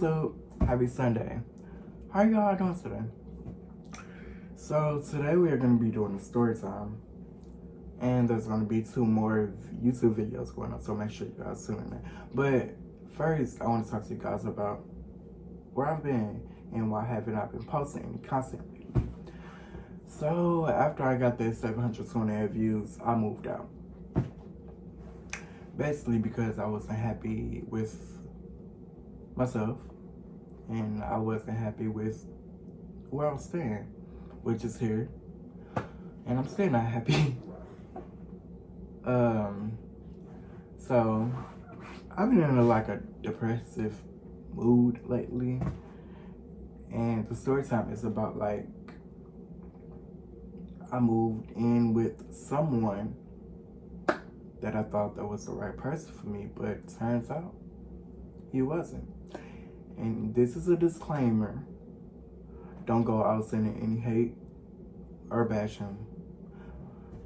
YouTube? Happy Sunday. How y'all doing today? So today we are going to be doing a story time. And there's going to be 2 more YouTube videos going on, so make sure you guys tune in. But first, I want to talk to you guys about where I've been and why haven't I been posting any content lately. So after I got the 728 views, I moved out. Basically because I wasn't happy with myself and I wasn't happy with where I was staying, which is here, and I'm still not happy. So I've been in a depressive mood lately, and the story time is about like I moved in with someone that I thought that was the right person for me, but turns out he wasn't. And this is a disclaimer. Don't go out sending any hate or bashing,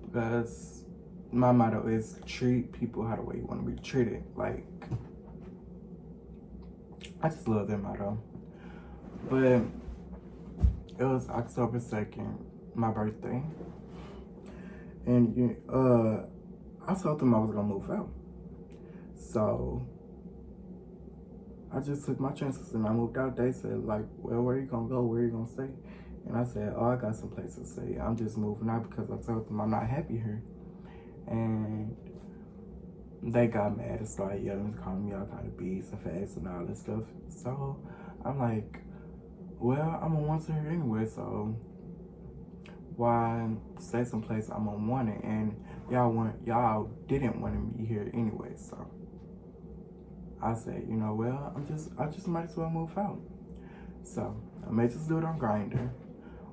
because my motto is treat people how the way you want to be treated. Like, I just love that motto. But it was October 2nd, my birthday, and I told them I was gonna move out. So I just took my chances and I moved out. They said, like, well, where you gonna go? Where you gonna stay? And I said, oh, I got some place to stay. I'm just moving out because I told them I'm not happy here. And they got mad and started yelling, calling me all kind of beats and fags and all that stuff. So I'm like, well, I'm unwanted here anyway, so why stay someplace I'm unwanted? And y'all didn't want me here anyway, so I said, you know, well, I just might as well move out. So I met this dude on Grindr.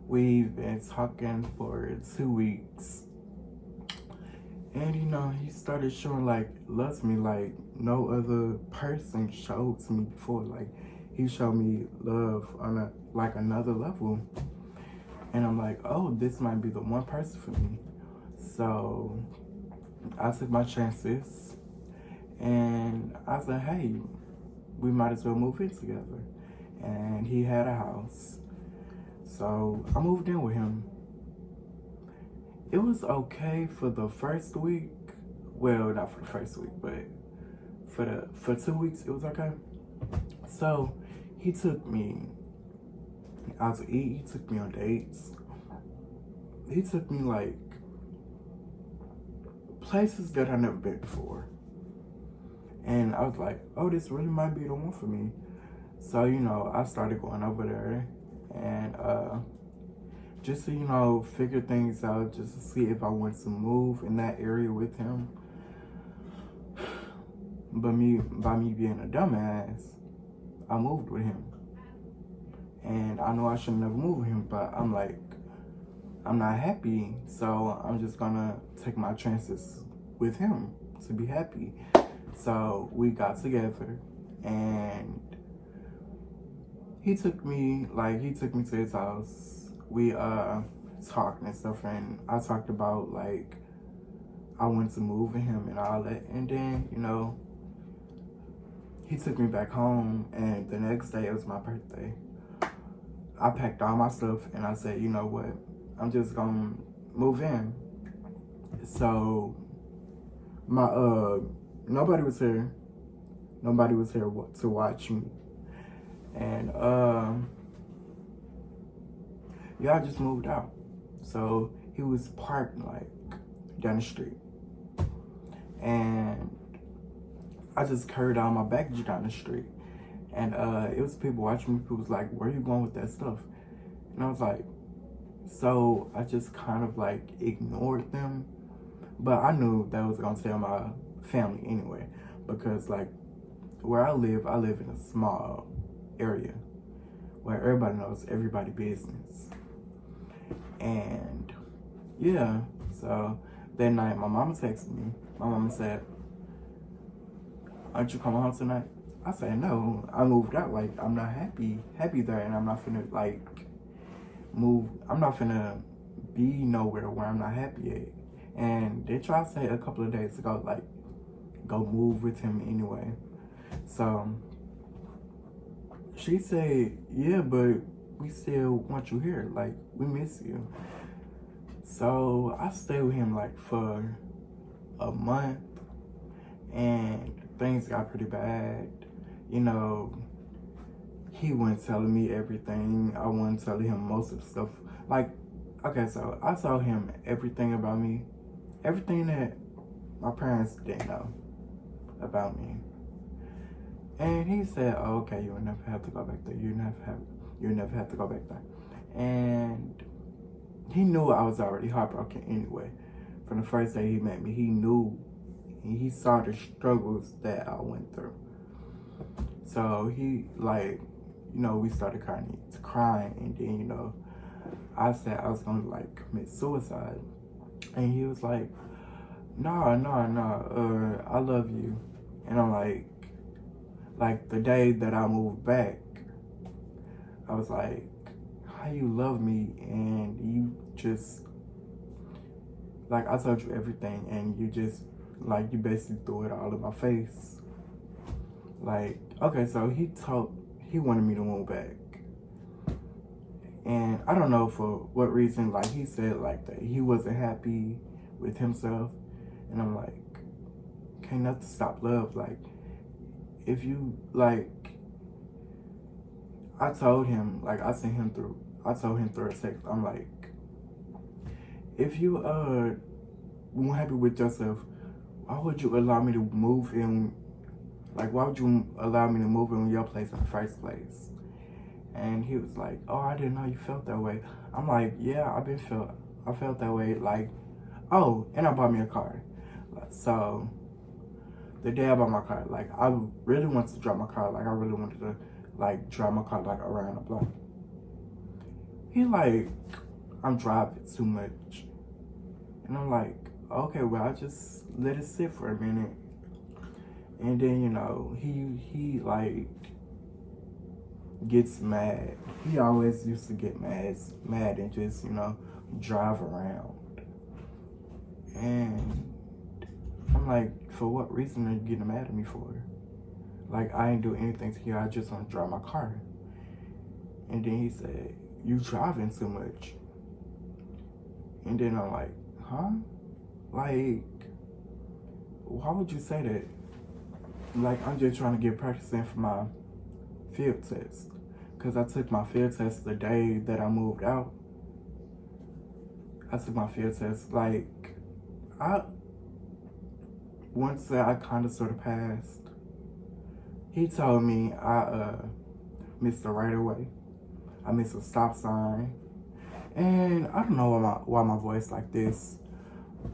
We've been talking for 2 weeks. And he started showing like love to me like no other person showed to me before. Like, he showed me love on another level. And I'm like, oh, this might be the one person for me. So I took my chances and I said, hey, we might as well move in together. And he had a house. So I moved in with him. It was okay for the first week. Well, not for the first week, but for 2 weeks, it was okay. So he took me out to eat. He took me on dates. He took me like places that I've never been before. And I was like, oh, this really might be the one for me. So, I started going over there and just to, figure things out, just to see if I wanted to move in that area with him. But by me being a dumbass, I moved with him. And I know I should never move with him, but I'm like, I'm not happy, so I'm just gonna take my chances with him to be happy. So we got together and he took me to his house. We talked and stuff, and I talked about like I wanted to move with him and all that. And then, he took me back home, and the next day it was my birthday. I packed all my stuff and I said, you know what, I'm just gonna move in. So nobody was here. Nobody was here to watch me. And I just moved out. So he was parked like down the street. And I just carried all my baggage down the street. And it was people watching me. People was like, where are you going with that stuff? And I was like, so I just kind of like ignored them. But I knew that was gonna tell my family anyway. Because like where I live in a small area where everybody knows everybody's business. And yeah, so that night my mama texted me. My mama said, aren't you coming home tonight? I said, no, I moved out. Like, I'm not happy there, and I'm not finna like move. I'm not finna be nowhere where I'm not happy at. And they tried to say a couple of days ago, like, go move with him anyway. So She said, yeah, but we still want you here. Like, we miss you. So I stayed with him like for a month, and things got pretty bad. You know, he wasn't telling me everything. I wasn't telling him most of the stuff. Like, okay, so I told him everything about me, everything that my parents didn't know about me. And he said, oh, okay, you'll never have to go back there. You'll never have to go back there. And he knew I was already heartbroken anyway. From the first day he met me, he knew, he saw the struggles that I went through. So he, like, we started crying, and then, I said I was gonna like commit suicide. And he was like, no, I love you. And I'm like the day that I moved back, I was like, how you love me and you just, like, I told you everything and you just, like, you basically threw it all in my face. Like, okay, so he wanted me to move back. And I don't know for what reason, like, he said like that he wasn't happy with himself. And I'm like, can't nothing stop love. Like, if you, like, I told him, like, I told him through a text, I'm like, if you weren't happy with yourself, why would you allow me to move in? Like, why would you allow me to move in your place in the first place? And he was like, oh, I didn't know you felt that way. I'm like, yeah, I felt that way. Like, oh, and I bought me a car. So the day I bought my car, like, I really wanted to drive my car. Like, I really wanted to, like, drive my car, like, around the block. He like, I'm driving too much. And I'm like, okay, well, I just let it sit for a minute. And then, he like, gets mad. He always used to get mad and just, drive around. And I'm like, for what reason are you getting mad at me for? Like, I ain't do anything to you. I just want to drive my car. And then he said, you driving too much. And then I'm like, huh? Like, why would you say that? Like, I'm just trying to get practice in for my field test. Because I took my field test the day that I moved out. I took my field test. Like, once I kind of sort of passed, he told me I missed the right of way. I missed a stop sign. And I don't know why my voice like this.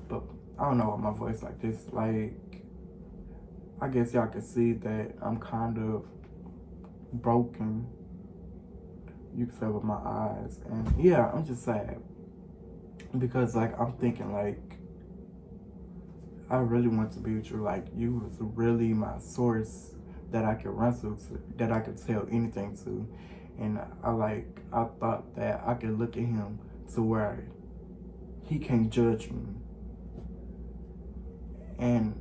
But I don't know why my voice like this. Like, I guess y'all can see that I'm kind of broken. You can say with my eyes. And yeah, I'm just sad. Because, like, I'm thinking, like, I really want to be with you. Like, you was really my source that I could run to, that I could tell anything to. And I thought that I could look at him to where he can't judge me. And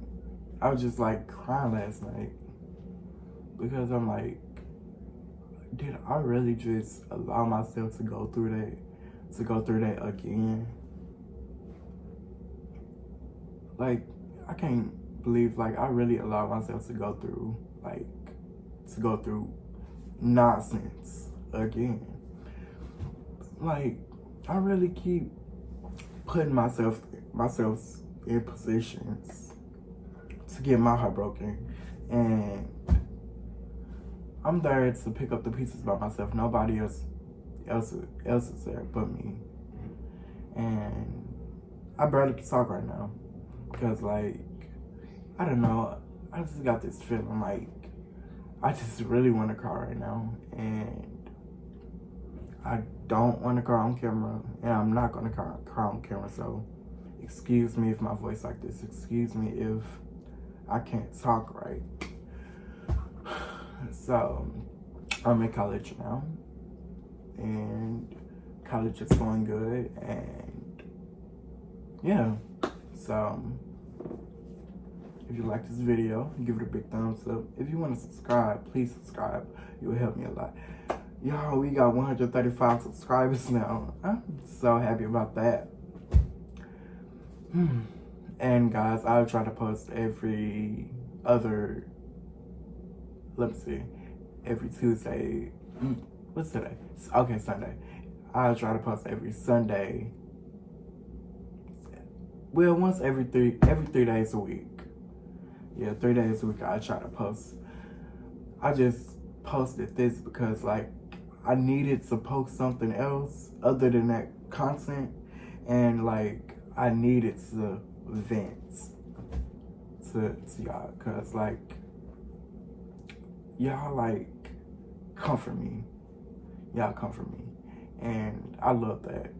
I was just like crying last night because I'm like, did I really just allow myself to go through that again? Like, I can't believe, like, I really allowed myself to go through nonsense again. Like, I really keep putting myself in positions to get my heart broken, and I'm there to pick up the pieces by myself. Nobody else is there but me. And I barely can talk right now because, like, I don't know, I just got this feeling like I just really want to cry right now, and I don't want to cry on camera, and I'm not going to cry on camera. So excuse me if my voice like this. Excuse me if I can't talk right. So I'm in college now, and college is going good, and yeah, so If you like this video, give it a big thumbs up. If you want to subscribe, please subscribe. It will help me a lot. Y'all, we got 135 subscribers now. I'm so happy about that. And guys, I'll try to post every Tuesday. What's today? Okay, Sunday. I'll try to post every Sunday. Well, once every 3 days a week. Yeah, 3 days a week I try to post. I just posted this because like I needed to post something else other than that content, and like I needed to vent to y'all, cause like y'all like comfort me. Y'all comfort me, and I love that.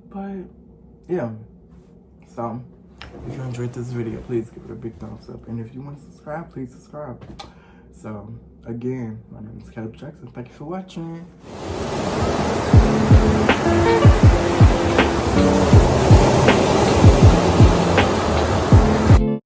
But yeah, so if you enjoyed this video, please give it a big thumbs up, and if you want to subscribe, please subscribe. So again, my name is Caleb Jackson. Thank you for watching.